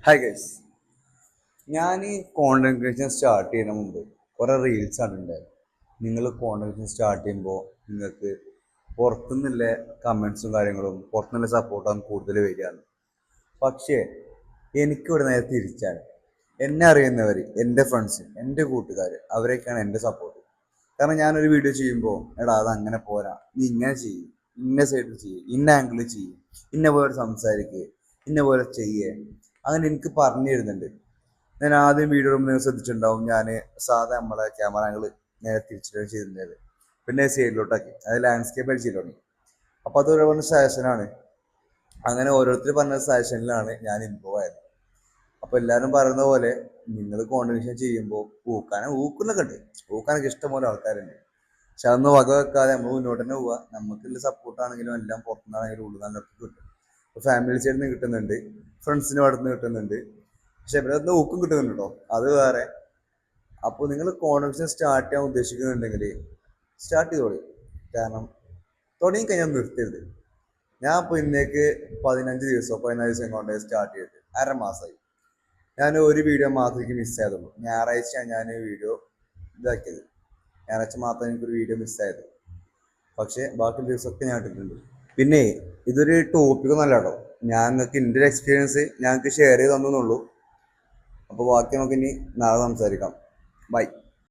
Hi guys, ഞാൻ ഈ content creation start ചെയ്യുന്ന മുമ്പ് കുറേ റീൽസ് കണ്ടിട്ടുണ്ടായിരുന്നു. നിങ്ങൾ കോണ്ടന്റ് ക്രിയേഷൻ സ്റ്റാർട്ട് ചെയ്യുമ്പോൾ നിങ്ങൾക്ക് പുറത്തുനിന്നുള്ള കമൻസും കാര്യങ്ങളും പുറത്തുനിന്നുള്ള സപ്പോർട്ടാണ് കൂടുതൽ വരികയാണ്. പക്ഷേ എനിക്കിവിടെ നേരെ തിരിച്ചാണ്. എന്നെ അറിയുന്നവർ, എൻ്റെ ഫ്രണ്ട്സ്, എൻ്റെ കൂട്ടുകാർ, അവരൊക്കെയാണ് എൻ്റെ സപ്പോർട്ട്. കാരണം ഞാനൊരു വീഡിയോ ചെയ്യുമ്പോൾ എടാ അത് അങ്ങനെ പോരാ, നീ ഇങ്ങനെ ചെയ്യും, ഇന്ന സൈഡിൽ ചെയ്യും, ഇന്ന ആംഗിളിൽ ചെയ്യും, ഇന്ന പോലെ സംസാരിക്കുക, ഇന്ന പോലെ ചെയ്യേ, അങ്ങനെ എനിക്ക് പറഞ്ഞു തരുന്നുണ്ട്. ഞാൻ ആദ്യം വീഡിയോ നിങ്ങൾ ശ്രദ്ധിച്ചിട്ടുണ്ടാവും, ഞാൻ സാധാ നമ്മളെ ക്യാമറ ആംഗിൾ നേരെ തിരിച്ചിട്ടാണ് ചെയ്തിട്ടുണ്ടായത്. പിന്നെ സൈഡിലോട്ടാക്കി, അത് ലാൻഡ്സ്കേപ്പ് ആയിട്ട് ചെയ്തു തുടങ്ങി. അപ്പോൾ അത് ഒരു സജഷനാണ്. അങ്ങനെ ഓരോരുത്തർ പറഞ്ഞ സജഷനിലാണ് ഞാൻ ഇമ്പ്രൂവ് ആയത്. അപ്പോൾ എല്ലാവരും പറയുന്ന പോലെ നിങ്ങൾ കോൺട്രിബ്യൂഷൻ ചെയ്യുമ്പോൾ ഊക്കുന്നൊക്കെ ഉണ്ട്, ഊക്കാനൊക്കെ ഇഷ്ടംപോലെ ആൾക്കാരുണ്ട്. പക്ഷെ അതൊന്നും വക വെക്കാതെ നമ്മൾ മുന്നോട്ട് തന്നെ പോവുക. നമുക്കുള്ള സപ്പോർട്ടാണെങ്കിലും എല്ലാം പുറത്തുനിന്നാണെങ്കിലും ഉള്ളിൽ നിന്നൊക്കെ കിട്ടും. ഇപ്പോൾ ഫാമിലി സൈഡിൽ നിന്ന് കിട്ടുന്നുണ്ട്, ഫ്രണ്ട്സിൻ്റെ അടുത്ത് നിന്ന് കിട്ടുന്നുണ്ട്, പക്ഷെ ഇവരൊന്നും ഊക്കും കിട്ടുന്നുണ്ട് കേട്ടോ, അത് വേറെ. അപ്പോൾ നിങ്ങൾ കോൺട്രിബ്യൂഷൻ സ്റ്റാർട്ട് ചെയ്യാൻ ഉദ്ദേശിക്കുന്നുണ്ടെങ്കിൽ സ്റ്റാർട്ട് ചെയ്തോളി. കാരണം തുടങ്ങി കഴിഞ്ഞാൽ നിർത്തരുത്. ഞാൻ ഇപ്പോൾ ഇന്നേക്ക് 14 ദിവസം കൊണ്ട് സ്റ്റാർട്ട് ചെയ്തിട്ട് അരമാസമായി. ഞാൻ ഒരു വീഡിയോ മാത്രം എനിക്ക് മിസ്സായതുള്ളൂ. ഞായറാഴ്ചയാണ് ഞാൻ വീഡിയോ ഇതാക്കിയത്. ഞായറാഴ്ച മാത്രം എനിക്കൊരു വീഡിയോ മിസ്സായത്. പക്ഷേ ബാക്കി ദിവസമൊക്കെ ഞാൻ ഇട്ടിട്ടുണ്ട്. പിന്നെ ഇതൊരു ടോപ്പിക്കൊന്നും അല്ല കേട്ടോ, ഞാൻ നിങ്ങൾക്ക് എൻ്റെ ഒരു എക്സ്പീരിയൻസ് ഞങ്ങൾക്ക് ഷെയർ ചെയ്ത് തന്നുള്ളൂ. അപ്പോൾ ബാക്കി നമുക്ക് ഇനി നാളെ സംസാരിക്കാം. ബൈ.